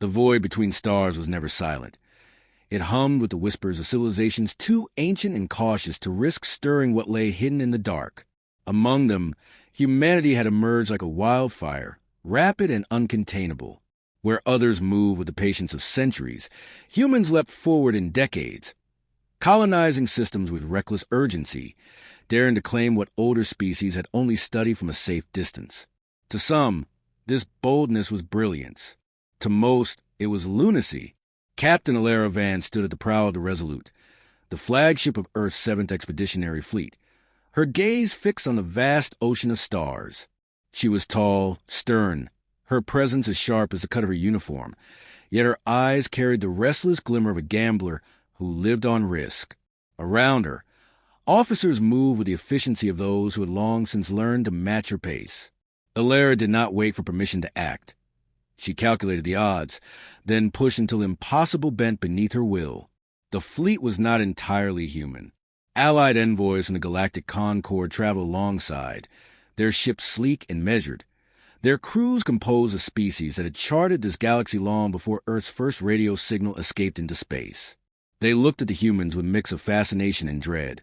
The void between stars was never silent. It hummed with the whispers of civilizations too ancient and cautious to risk stirring what lay hidden in the dark. Among them, humanity had emerged like a wildfire, rapid and uncontainable. Where others moved with the patience of centuries, humans leapt forward in decades, colonizing systems with reckless urgency, daring to claim what older species had only studied from a safe distance. To some, this boldness was brilliance. To most, it was lunacy. Captain Alara Vance stood at the prow of the Resolute, the flagship of Earth's 7th Expeditionary Fleet, her gaze fixed on the vast ocean of stars. She was tall, stern, her presence as sharp as the cut of her uniform, yet her eyes carried the restless glimmer of a gambler who lived on risk. Around her, officers moved with the efficiency of those who had long since learned to match her pace. Alara did not wait for permission to act. She calculated the odds, then pushed until the impossible bent beneath her will. The fleet was not entirely human. Allied envoys from the galactic Concord traveled alongside, their ships sleek and measured. Their crews composed of species that had charted this galaxy long before Earth's first radio signal escaped into space. They looked at the humans with a mix of fascination and dread,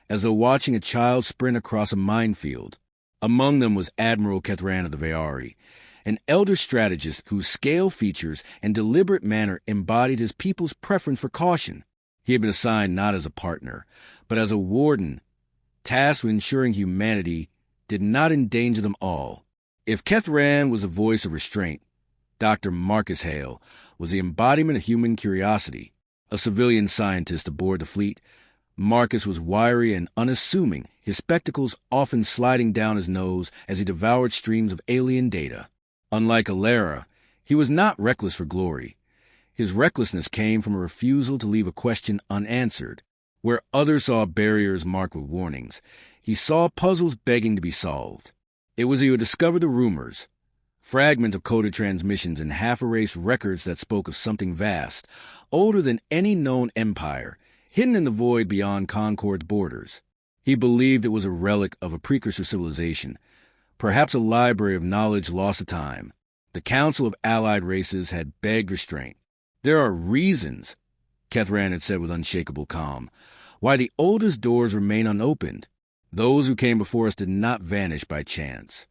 as though watching a child sprint across a minefield. Among them was Admiral Kethran of the Veari, an elder strategist whose scale features and deliberate manner embodied his people's preference for caution. He had been assigned not as a partner, but as a warden, tasked with ensuring humanity did not endanger them all. If Kethran was a voice of restraint, Dr. Marcus Hale was the embodiment of human curiosity. A civilian scientist aboard the fleet, Marcus was wiry and unassuming, his spectacles often sliding down his nose as he devoured streams of alien data. Unlike Alara, he was not reckless for glory. His recklessness came from a refusal to leave a question unanswered. Where others saw barriers marked with warnings, he saw puzzles begging to be solved. It was he who discovered the rumors, fragment of coded transmissions and half-erased records that spoke of something vast, older than any known empire, hidden in the void beyond Concord's borders. He believed it was a relic of a precursor civilization, perhaps a library of knowledge lost to time. The Council of Allied Races had begged restraint. There are reasons, Kethran had said with unshakable calm, why the oldest doors remain unopened. Those who came before us did not vanish by chance.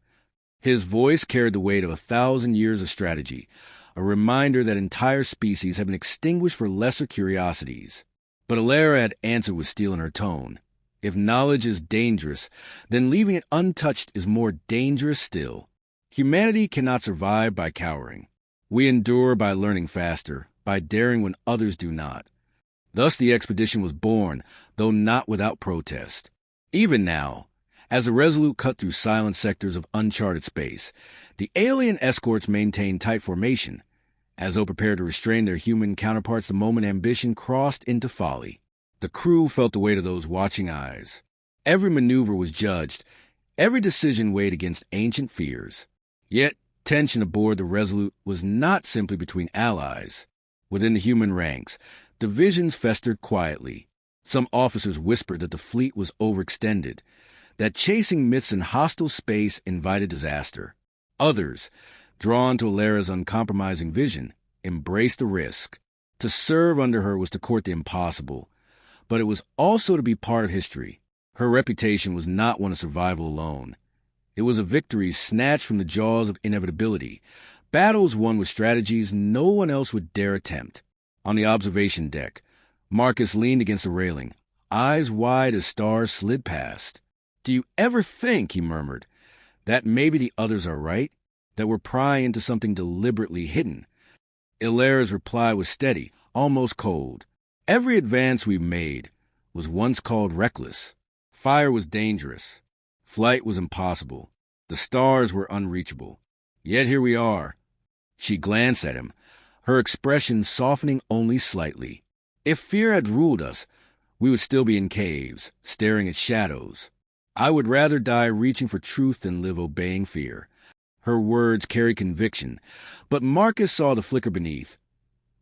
His voice carried the weight of 1,000 years of strategy, a reminder that entire species have been extinguished for lesser curiosities. But Alara had answered with steel in her tone. If knowledge is dangerous, then leaving it untouched is more dangerous still. Humanity cannot survive by cowering. We endure by learning faster, by daring when others do not. Thus the expedition was born, though not without protest. Even now, as the Resolute cut through silent sectors of uncharted space, the alien escorts maintained tight formation, as though prepared to restrain their human counterparts the moment ambition crossed into folly. The crew felt the weight of those watching eyes. Every maneuver was judged, every decision weighed against ancient fears. Yet tension aboard the Resolute was not simply between allies. Within the human ranks, divisions festered quietly. Some officers whispered that the fleet was overextended, that chasing myths in hostile space invited disaster. Others, drawn to Alara's uncompromising vision, embraced the risk. To serve under her was to court the impossible, but it was also to be part of history. Her reputation was not one of survival alone. It was a victory snatched from the jaws of inevitability, battles won with strategies no one else would dare attempt. On the observation deck, Marcus leaned against the railing, eyes wide as stars slid past. "Do you ever think," he murmured, "that maybe the others are right, that we're prying into something deliberately hidden?" Alara's reply was steady, almost cold. "Every advance we've made was once called reckless. Fire was dangerous. Flight was impossible. The stars were unreachable. Yet here we are." She glanced at him, her expression softening only slightly. "If fear had ruled us, we would still be in caves, staring at shadows. I would rather die reaching for truth than live obeying fear." Her words carried conviction, but Marcus saw the flicker beneath,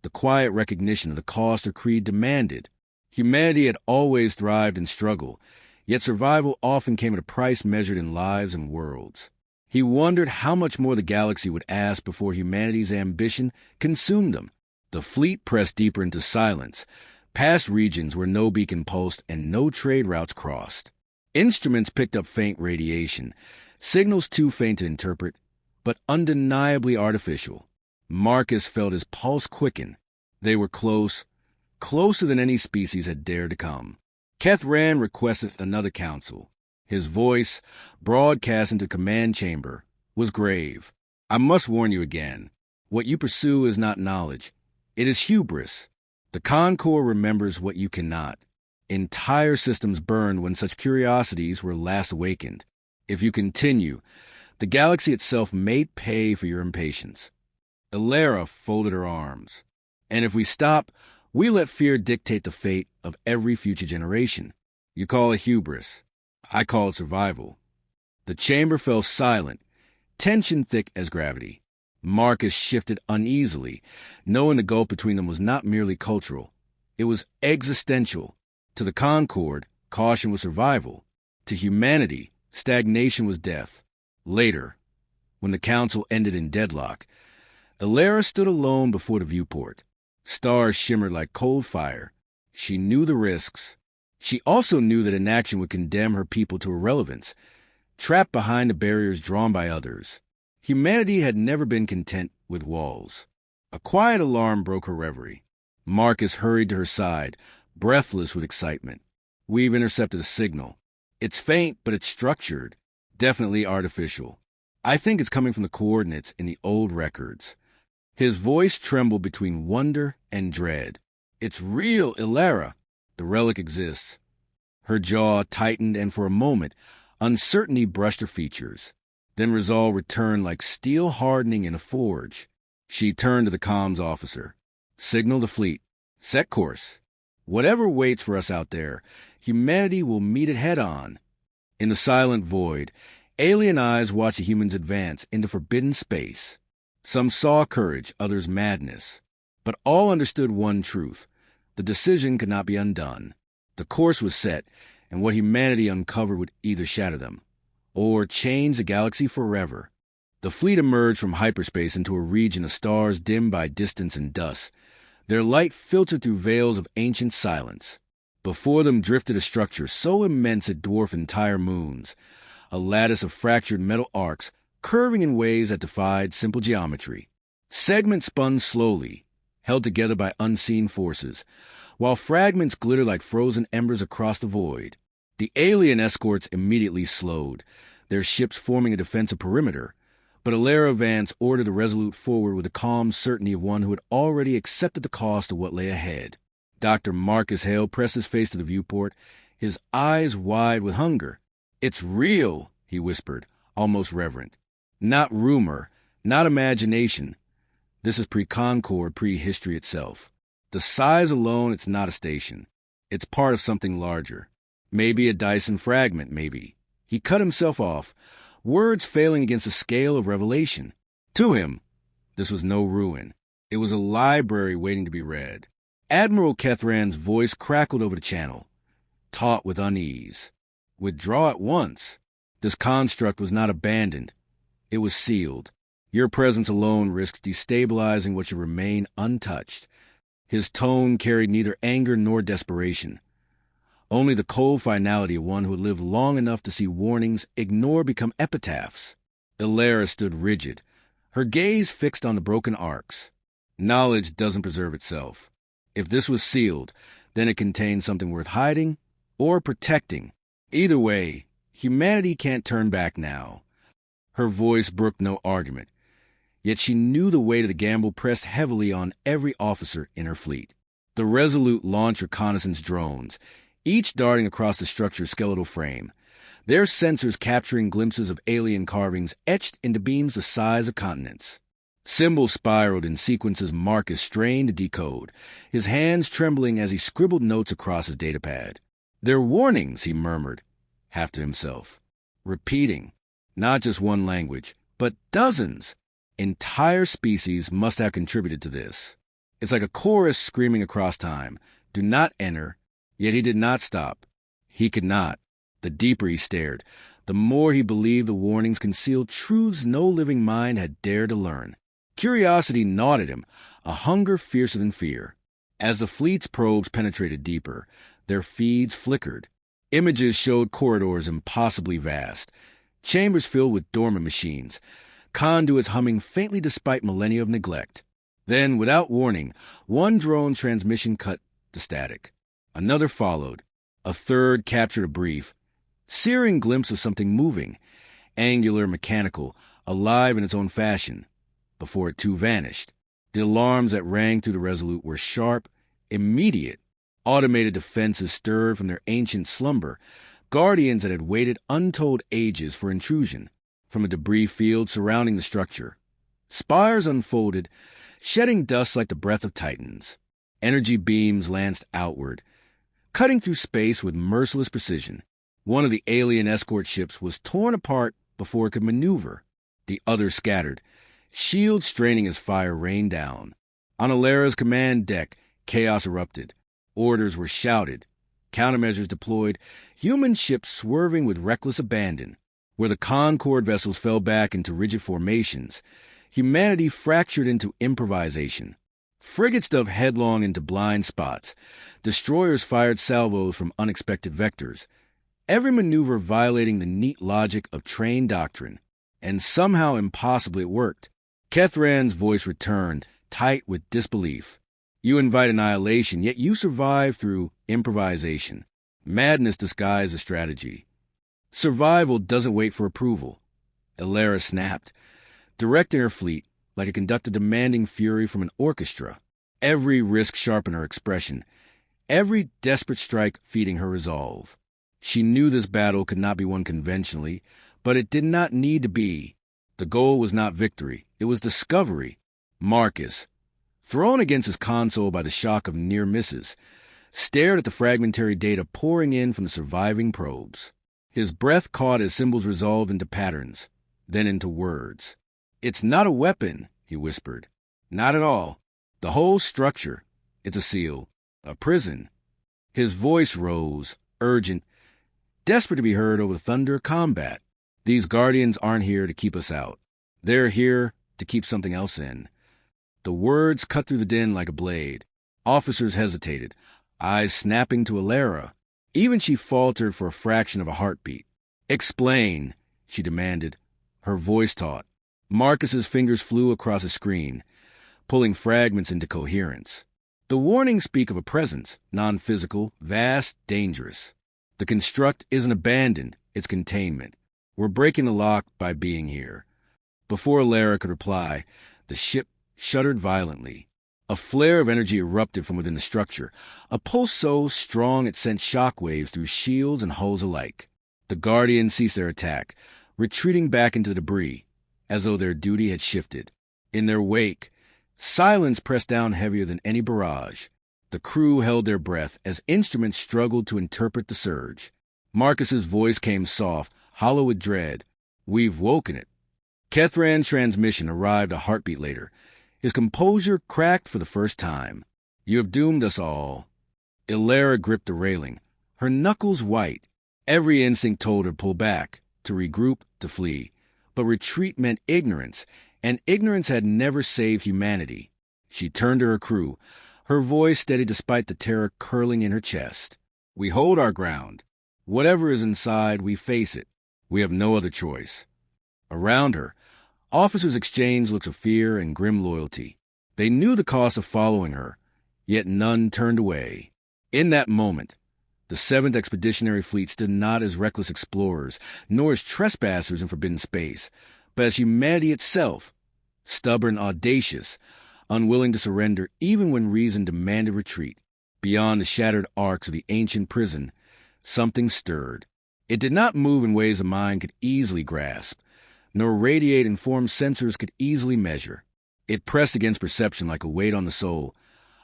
the quiet recognition of the cost her creed demanded. Humanity had always thrived in struggle, yet survival often came at a price measured in lives and worlds. He wondered how much more the galaxy would ask before humanity's ambition consumed them. The fleet pressed deeper into silence, past regions where no beacon pulsed and no trade routes crossed. Instruments picked up faint radiation, signals too faint to interpret, but undeniably artificial. Marcus felt his pulse quicken. They were close, closer than any species had dared to come. Kethran requested another council. His voice, broadcast into the command chamber, was grave. I must warn you again. What you pursue is not knowledge. It is hubris. The Concord remembers what you cannot. Entire systems burned when such curiosities were last awakened. If you continue, the galaxy itself may pay for your impatience. Elara folded her arms. And if we stop, we let fear dictate the fate of every future generation. You call it hubris. I call it survival. The chamber fell silent, tension thick as gravity. Marcus shifted uneasily, knowing the gulf between them was not merely cultural. It was existential. To the Concord, caution was survival. To humanity, stagnation was death. Later, when the council ended in deadlock, Elara stood alone before the viewport. Stars shimmered like cold fire. She knew the risks. She also knew that inaction would condemn her people to irrelevance, trapped behind the barriers drawn by others. Humanity had never been content with walls. A quiet alarm broke her reverie. Marcus hurried to her side, breathless with excitement. We've intercepted a signal. It's faint, but it's structured. Definitely artificial. I think it's coming from the coordinates in the old records. His voice trembled between wonder and dread. It's real, Elara. The relic exists. Her jaw tightened, and for a moment, uncertainty brushed her features. Then resolve returned like steel hardening in a forge. She turned to the comms officer. Signal the fleet. Set course. Whatever waits for us out there, humanity will meet it head-on. In the silent void, alien eyes watched the humans advance into forbidden space. Some saw courage, others madness. But all understood one truth. The decision could not be undone. The course was set, and what humanity uncovered would either shatter them, or change the galaxy forever. The fleet emerged from hyperspace into a region of stars dimmed by distance and dust. Their light filtered through veils of ancient silence. Before them drifted a structure so immense it dwarfed entire moons, a lattice of fractured metal arcs curving in ways that defied simple geometry. Segments spun slowly, held together by unseen forces, while fragments glittered like frozen embers across the void. The alien escorts immediately slowed, their ships forming a defensive perimeter, but Elara Vance ordered the Resolute forward with the calm certainty of one who had already accepted the cost of what lay ahead. Dr. Marcus Hale pressed his face to the viewport, his eyes wide with hunger. "It's real," he whispered, almost reverent. "Not rumor, not imagination. This is pre-Concord, pre-history itself. The size alone, it's not a station. It's part of something larger. Maybe a Dyson fragment, maybe." He cut himself off, words failing against the scale of revelation. To him, this was no ruin. It was a library waiting to be read. Admiral Kethran's voice crackled over the channel, taut with unease. "Withdraw at once. This construct was not abandoned. It was sealed. Your presence alone risks destabilizing what should remain untouched." His tone carried neither anger nor desperation, only the cold finality of one who had lived long enough to see warnings ignored become epitaphs. Elara stood rigid, her gaze fixed on the broken arcs. Knowledge doesn't preserve itself. If this was sealed, then it contained something worth hiding or protecting. Either way, humanity can't turn back now. Her voice brooked no argument, yet she knew the weight of the gamble pressed heavily on every officer in her fleet. The Resolute launched reconnaissance drones, each darting across the structure's skeletal frame, their sensors capturing glimpses of alien carvings etched into beams the size of continents. Symbols spiraled in sequences Marcus strained to decode, his hands trembling as he scribbled notes across his datapad. "They're warnings," he murmured, half to himself. Repeating, not just one language, but dozens. Entire species must have contributed to this. It's like a chorus screaming across time, "Do not enter." Yet he did not stop. He could not. The deeper he stared, the more he believed the warnings concealed truths no living mind had dared to learn. Curiosity gnawed at him, a hunger fiercer than fear. As the fleet's probes penetrated deeper, their feeds flickered. Images showed corridors impossibly vast, chambers filled with dormant machines, conduits humming faintly despite millennia of neglect. Then, without warning, one drone transmission cut to static. Another followed. A third captured a brief, searing glimpse of something moving, angular, mechanical, alive in its own fashion, before it too vanished. The alarms that rang through the Resolute were sharp, immediate. Automated defenses stirred from their ancient slumber, guardians that had waited untold ages for intrusion from a debris field surrounding the structure. Spires unfolded, shedding dust like the breath of titans. Energy beams lanced outward, cutting through space with merciless precision. One of the alien escort ships was torn apart before it could maneuver. The other scattered, shields straining as fire rained down. On Alera's command deck, chaos erupted. Orders were shouted, countermeasures deployed, human ships swerving with reckless abandon. Where the Concord vessels fell back into rigid formations, humanity fractured into improvisation. Frigates dove headlong into blind spots. Destroyers fired salvos from unexpected vectors. Every maneuver violating the neat logic of trained doctrine. And somehow impossibly it worked. Kethran's voice returned, tight with disbelief. You invite annihilation, yet you survive through improvisation. Madness disguised as strategy. Survival doesn't wait for approval. Alera snapped, directing her fleet like a conductor demanding fury from an orchestra. Every risk sharpened her expression, every desperate strike feeding her resolve. She knew this battle could not be won conventionally, but it did not need to be. The goal was not victory, it was discovery. Marcus, thrown against his console by the shock of near misses, stared at the fragmentary data pouring in from the surviving probes. His breath caught as symbols resolved into patterns, then into words. It's not a weapon, he whispered. Not at all. The whole structure. It's a seal. A prison. His voice rose, urgent, desperate to be heard over the thunder of combat. These guardians aren't here to keep us out. They're here to keep something else in. The words cut through the din like a blade. Officers hesitated, eyes snapping to Alera. Even she faltered for a fraction of a heartbeat. Explain, she demanded, her voice taut. Marcus's fingers flew across a screen, pulling fragments into coherence. The warnings speak of a presence, non-physical, vast, dangerous. The construct isn't abandoned, it's containment. We're breaking the lock by being here. Before Alera could reply, the ship shuddered violently. A flare of energy erupted from within the structure, a pulse so strong it sent shockwaves through shields and hulls alike. The Guardians ceased their attack, retreating back into the debris, as though their duty had shifted. In their wake, silence pressed down heavier than any barrage. The crew held their breath as instruments struggled to interpret the surge. Marcus's voice came soft, hollow with dread. We've woken it. Kethran's transmission arrived a heartbeat later. His composure cracked for the first time. You have doomed us all. Alera gripped the railing, her knuckles white. Every instinct told her to pull back, to regroup, to flee. But retreat meant ignorance, and ignorance had never saved humanity. She turned to her crew, her voice steady despite the terror curling in her chest. We hold our ground. Whatever is inside, we face it. We have no other choice. Around her, officers exchanged looks of fear and grim loyalty. They knew the cost of following her, yet none turned away. In that moment, the 7th Expeditionary Fleet stood not as reckless explorers, nor as trespassers in forbidden space, but as humanity itself, stubborn, audacious, unwilling to surrender even when reason demanded retreat. Beyond the shattered arcs of the ancient prison, something stirred. It did not move in ways the mind could easily grasp, nor radiate in forms sensors could easily measure. It pressed against perception like a weight on the soul,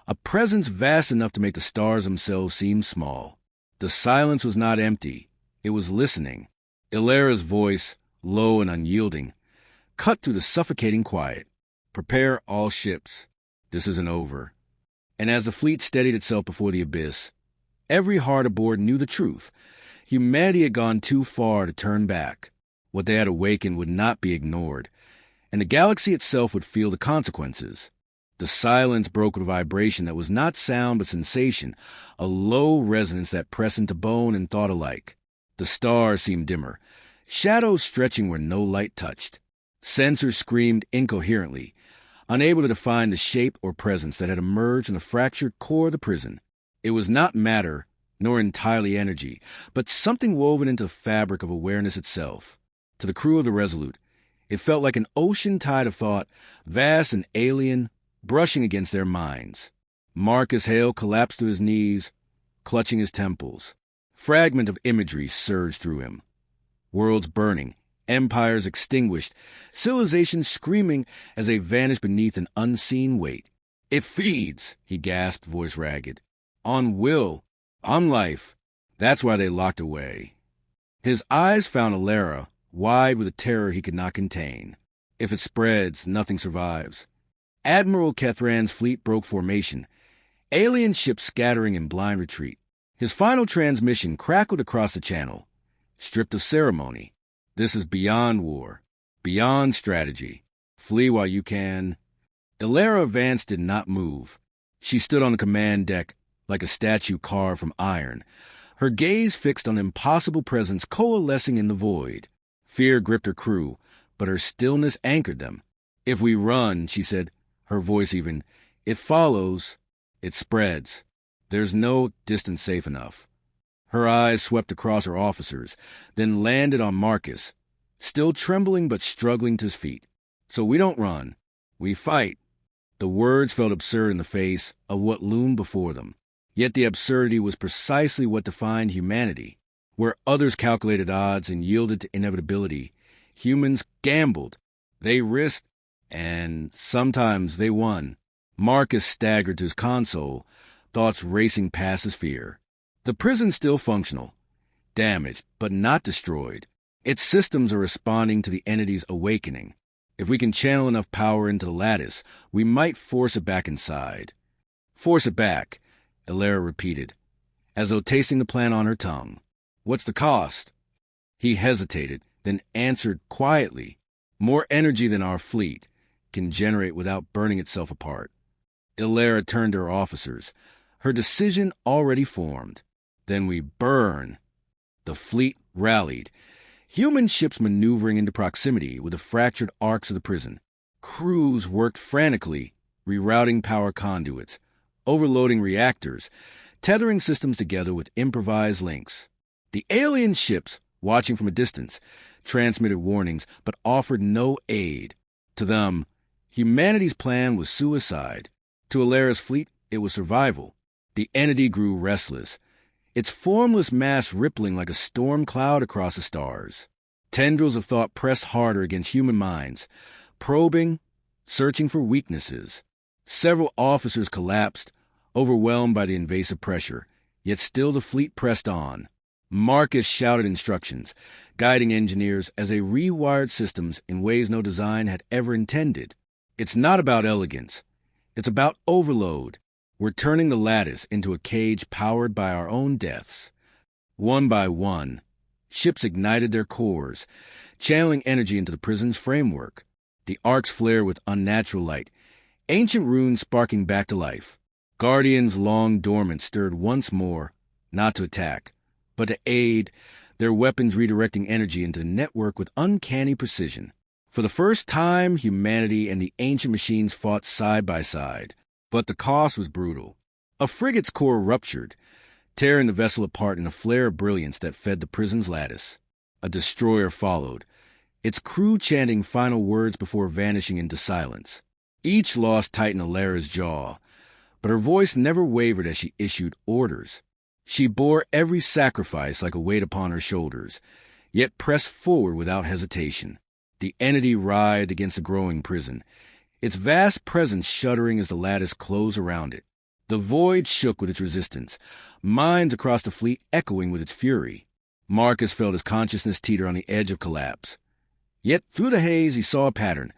a presence vast enough to make the stars themselves seem small. The silence was not empty. It was listening. Alera's voice, low and unyielding, cut through the suffocating quiet. Prepare all ships. This isn't over. And as the fleet steadied itself before the abyss, every heart aboard knew the truth. Humanity had gone too far to turn back. What they had awakened would not be ignored, and the galaxy itself would feel the consequences. The silence broke with a vibration that was not sound but sensation, a low resonance that pressed into bone and thought alike. The stars seemed dimmer, shadows stretching where no light touched. Sensors screamed incoherently, unable to define the shape or presence that had emerged in the fractured core of the prison. It was not matter, nor entirely energy, but something woven into the fabric of awareness itself. To the crew of the Resolute, it felt like an ocean tide of thought, vast and alien, brushing against their minds. Marcus Hale collapsed to his knees, clutching his temples. Fragment of imagery surged through him. Worlds burning, empires extinguished, civilizations screaming as they vanished beneath an unseen weight. "It feeds," he gasped, voice ragged. "On will, on life. That's why they locked away." His eyes found Alara, wide with a terror he could not contain. If it spreads, nothing survives. Admiral Kethran's fleet broke formation, alien ships scattering in blind retreat. His final transmission crackled across the channel, stripped of ceremony. This is beyond war, beyond strategy. Flee while you can. Alara Vance did not move. She stood on the command deck like a statue carved from iron, her gaze fixed on an impossible presence coalescing in the void. Fear gripped her crew, but her stillness anchored them. "If we run," she said, her voice even, "it follows, it spreads. There's no distance safe enough." Her eyes swept across her officers, then landed on Marcus, still trembling but struggling to his feet. "So we don't run. We fight." The words felt absurd in the face of what loomed before them. Yet the absurdity was precisely what defined humanity. Where others calculated odds and yielded to inevitability, humans gambled. They risked, and sometimes they won. Marcus staggered to his console, thoughts racing past his fear. The prison's still functional, damaged, but not destroyed. Its systems are responding to the entity's awakening. If we can channel enough power into the lattice, we might force it back inside. "Force it back," Alara repeated, as though tasting the plan on her tongue. "What's the cost?" He hesitated, then answered quietly. "More energy than our fleet can generate without burning itself apart." Alara turned to her officers, her decision already formed. "Then we burn." The fleet rallied, human ships maneuvering into proximity with the fractured arcs of the prison. Crews worked frantically, rerouting power conduits, overloading reactors, tethering systems together with improvised links. The alien ships, watching from a distance, transmitted warnings but offered no aid. To them, humanity's plan was suicide. To Alara's fleet, it was survival. The entity grew restless, its formless mass rippling like a storm cloud across the stars. Tendrils of thought pressed harder against human minds, probing, searching for weaknesses. Several officers collapsed, overwhelmed by the invasive pressure, yet still the fleet pressed on. Marcus shouted instructions, guiding engineers as they rewired systems in ways no design had ever intended. "It's not about elegance. It's about overload. We're turning the lattice into a cage powered by our own deaths." One by one, ships ignited their cores, channeling energy into the prison's framework. The arcs flared with unnatural light, ancient runes sparking back to life. Guardians long dormant stirred once more, not to attack, but to aid, their weapons redirecting energy into the network with uncanny precision. For the first time, humanity and the ancient machines fought side by side, but the cost was brutal. A frigate's core ruptured, tearing the vessel apart in a flare of brilliance that fed the prison's lattice. A destroyer followed, its crew chanting final words before vanishing into silence. Each loss tightened Alara's jaw, but her voice never wavered as she issued orders. She bore every sacrifice like a weight upon her shoulders, yet pressed forward without hesitation. The entity writhed against the growing prison, its vast presence shuddering as the lattice closed around it. The void shook with its resistance, minds across the fleet echoing with its fury. Marcus felt his consciousness teeter on the edge of collapse. Yet through the haze he saw a pattern,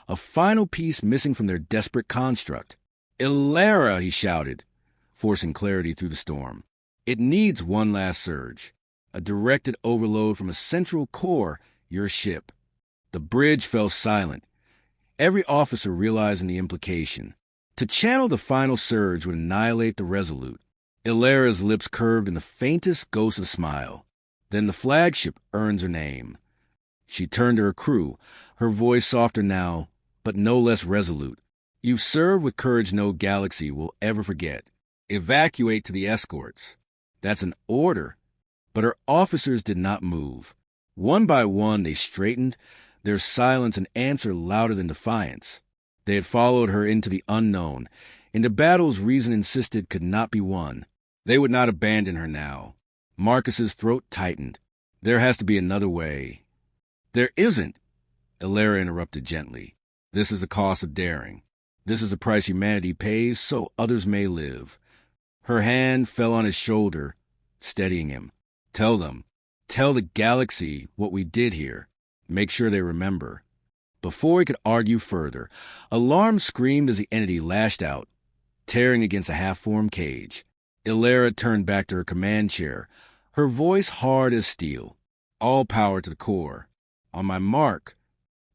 a final piece missing from their desperate construct. "Alara!" he shouted, forcing clarity through the storm. "It needs one last surge. A directed overload from a central core, your ship. The bridge fell silent, every officer realizing the implication. To channel the final surge would annihilate the Resolute. Illyra's lips curved in the faintest ghost of a smile. Then the flagship earns her name. She turned to her crew, her voice softer now, but no less resolute. You've served with courage no galaxy will ever forget. Evacuate to the escorts. That's an order. But her officers did not move. One by one they straightened, their silence an answer louder than defiance. They had followed her into the unknown, into battles reason insisted could not be won. They would not abandon her now. Marcus's throat tightened. There has to be another way. There isn't, Illyra interrupted gently. This is the cost of daring. This is the price humanity pays so others may live. Her hand fell on his shoulder, steadying him. Tell the galaxy what we did here. Make sure they remember. Before he could argue further, alarm screamed as the entity lashed out, tearing against a half-formed cage. Illyra turned back to her command chair, her voice hard as steel. All power to the core. On my mark.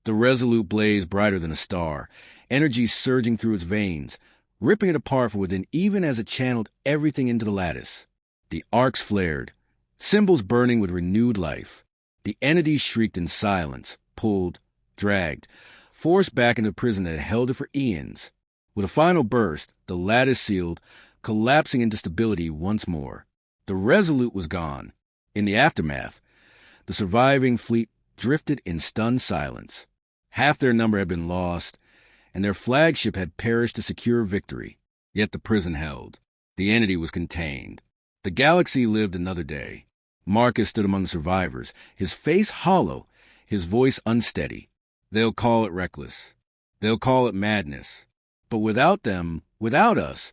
The Resolute blazed brighter than a star, energy surging through its veins, ripping it apart from within even as it channeled everything into the lattice. The arcs flared, symbols burning with renewed life. The entity shrieked in silence, pulled, dragged, forced back into the prison that had held it for eons. With a final burst, the lattice sealed, collapsing into stability once more. The Resolute was gone. In the aftermath, the surviving fleet drifted in stunned silence. Half their number had been lost, and their flagship had perished to secure victory. Yet the prison held. The entity was contained. The galaxy lived another day. Marcus stood among the survivors, his face hollow, his voice unsteady. They'll call it reckless. They'll call it madness. But without them, without us,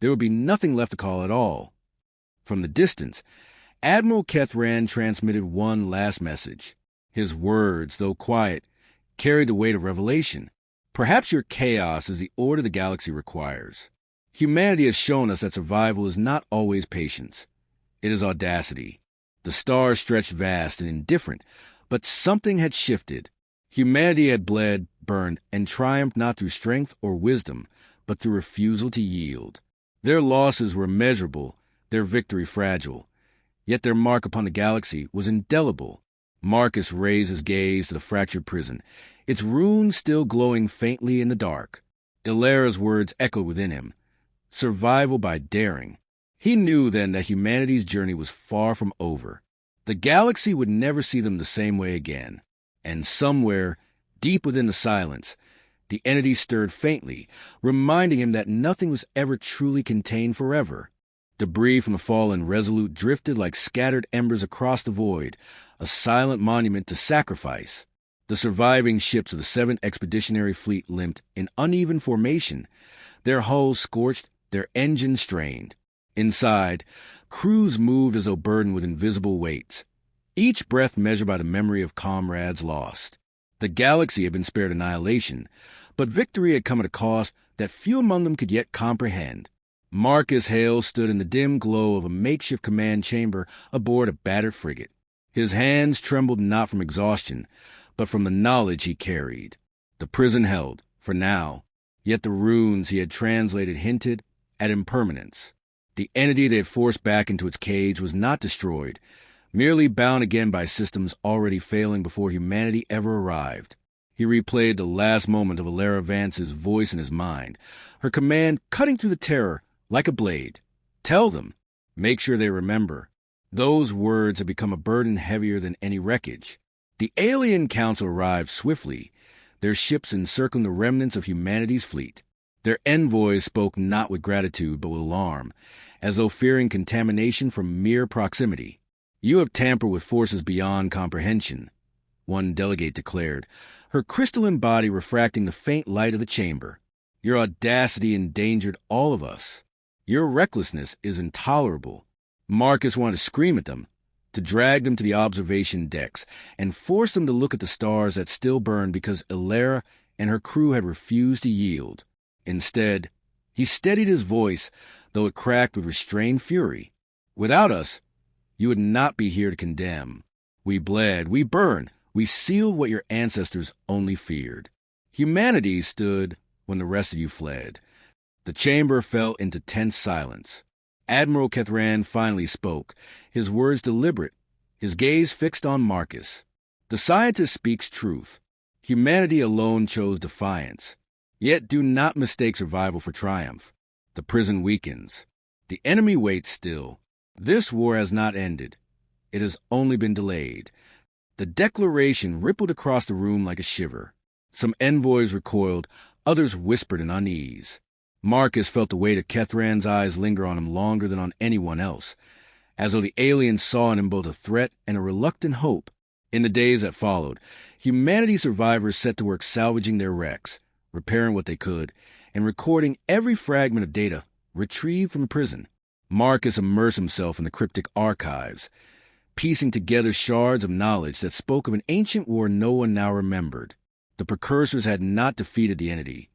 there would be nothing left to call at all. From the distance, Admiral Kethran transmitted one last message. His words, though quiet, carried the weight of revelation. Perhaps your chaos is the order the galaxy requires. Humanity has shown us that survival is not always patience. It is audacity. The stars stretched vast and indifferent, but something had shifted. Humanity had bled, burned, and triumphed not through strength or wisdom, but through refusal to yield. Their losses were measurable, their victory fragile. Yet their mark upon the galaxy was indelible. Marcus raised his gaze to the fractured prison, its runes still glowing faintly in the dark. Illyra's words echoed within him. Survival by daring. He knew then that humanity's journey was far from over. The galaxy would never see them the same way again. And somewhere, deep within the silence, the entity stirred faintly, reminding him that nothing was ever truly contained forever. Debris from the fallen Resolute drifted like scattered embers across the void, a silent monument to sacrifice. The surviving ships of the 7th Expeditionary Fleet limped in uneven formation, their hulls scorched, their engines strained. Inside, crews moved as though burdened with invisible weights, each breath measured by the memory of comrades lost. The galaxy had been spared annihilation, but victory had come at a cost that few among them could yet comprehend. Marcus Hale stood in the dim glow of a makeshift command chamber aboard a battered frigate. His hands trembled not from exhaustion, but from the knowledge he carried. The prison held, for now, yet the runes he had translated hinted at impermanence. The entity they had forced back into its cage was not destroyed, merely bound again by systems already failing before humanity ever arrived. He replayed the last moment of Illyra Vance's voice in his mind, her command cutting through the terror like a blade. Tell them. Make sure they remember. Those words had become a burden heavier than any wreckage. The alien council arrived swiftly, their ships encircling the remnants of humanity's fleet. Their envoys spoke not with gratitude but with alarm, as though fearing contamination from mere proximity. You have tampered with forces beyond comprehension, one delegate declared, her crystalline body refracting the faint light of the chamber. Your audacity endangered all of us. Your recklessness is intolerable. Marcus wanted to scream at them, to drag them to the observation decks, and force them to look at the stars that still burned because Illyra and her crew had refused to yield. Instead, he steadied his voice, though it cracked with restrained fury. Without us, You would not be here to condemn. We bled, we burned, we sealed what your ancestors only feared. Humanity stood when the rest of you fled. The chamber fell into tense silence. Admiral Kethran finally spoke, his words deliberate, his gaze fixed on Marcus. The scientist speaks truth. Humanity alone chose defiance. Yet do not mistake survival for triumph. The prison weakens. The enemy waits still. This war has not ended. It has only been delayed. The declaration rippled across the room like a shiver. Some envoys recoiled, others whispered in unease. Marcus felt the weight of Kethran's eyes linger on him longer than on anyone else, as though the alien saw in him both a threat and a reluctant hope. In the days that followed, humanity survivors set to work salvaging their wrecks, repairing what they could, and recording every fragment of data retrieved from prison. Marcus immersed himself in the cryptic archives, piecing together shards of knowledge that spoke of an ancient war no one now remembered. The precursors had not defeated the entity.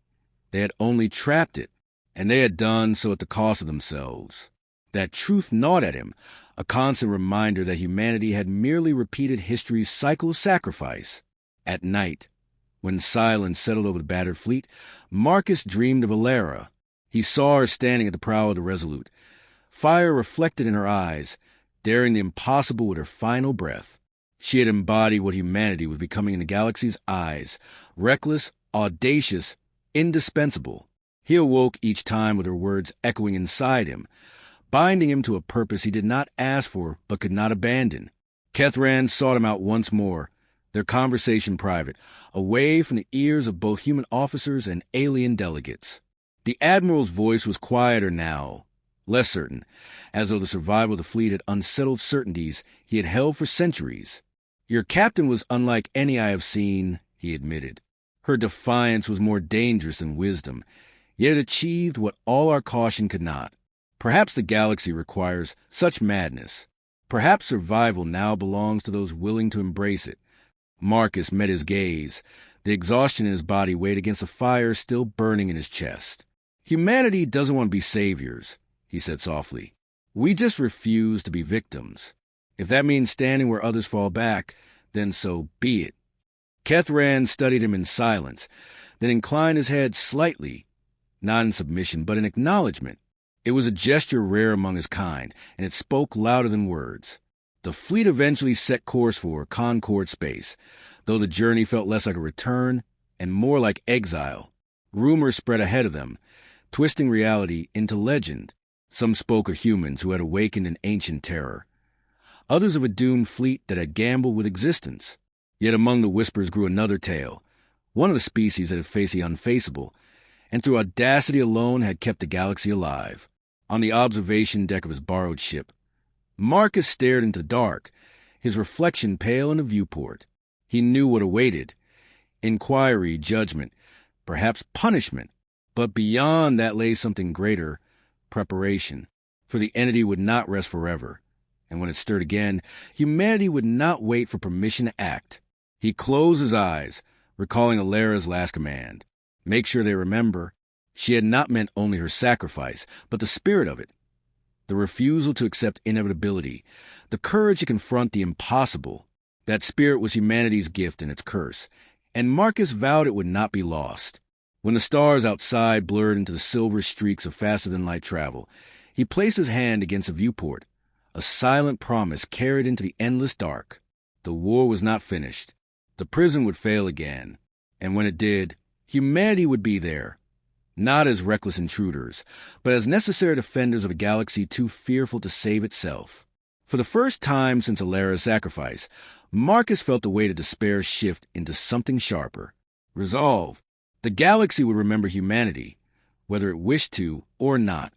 They had only trapped it, and they had done so at the cost of themselves. That truth gnawed at him, a constant reminder that humanity had merely repeated history's cycle of sacrifice. At night, when silence settled over the battered fleet, Marcus dreamed of Alara. He saw her standing at the prow of the Resolute, fire reflected in her eyes, daring the impossible with her final breath. She had embodied what humanity was becoming in the galaxy's eyes, reckless, audacious, indispensable. He awoke each time with her words echoing inside him, binding him to a purpose he did not ask for but could not abandon. Kethran sought him out once more, their conversation private, away from the ears of both human officers and alien delegates. The Admiral's voice was quieter now, less certain, as though the survival of the fleet had unsettled certainties he had held for centuries. Your captain was unlike any I have seen, he admitted. Her defiance was more dangerous than wisdom, yet it achieved what all our caution could not. Perhaps the galaxy requires such madness. Perhaps survival now belongs to those willing to embrace it. Marcus met his gaze. The exhaustion in his body weighed against the fire still burning in his chest. Humanity doesn't want to be saviors, he said softly. We just refuse to be victims. If that means standing where others fall back, then so be it. Kethran studied him in silence, then inclined his head slightly, not in submission, but in acknowledgement. It was a gesture rare among his kind, and it spoke louder than words. The fleet eventually set course for Concord space, though the journey felt less like a return and more like exile. Rumors spread ahead of them, twisting reality into legend. Some spoke of humans who had awakened an ancient terror, others of a doomed fleet that had gambled with existence. Yet among the whispers grew another tale, one of the species that had faced the unfaceable, and through audacity alone had kept the galaxy alive. On the observation deck of his borrowed ship, Marcus stared into the dark, his reflection pale in the viewport. He knew what awaited: inquiry, judgment, perhaps punishment. But beyond that lay something greater: preparation. For the entity would not rest forever, and when it stirred again, humanity would not wait for permission to act. He closed his eyes, recalling Alara's last command. Make sure they remember. She had not meant only her sacrifice, but the spirit of it. The refusal to accept inevitability, the courage to confront the impossible. That spirit was humanity's gift and its curse, and Marcus vowed it would not be lost. When the stars outside blurred into the silver streaks of faster-than-light travel, he placed his hand against a viewport, a silent promise carried into the endless dark. The war was not finished. The prison would fail again, and when it did, humanity would be there, not as reckless intruders, but as necessary defenders of a galaxy too fearful to save itself. For the first time since Alara's sacrifice, Marcus felt the weight of despair shift into something sharper. Resolve. The galaxy would remember humanity, whether it wished to or not.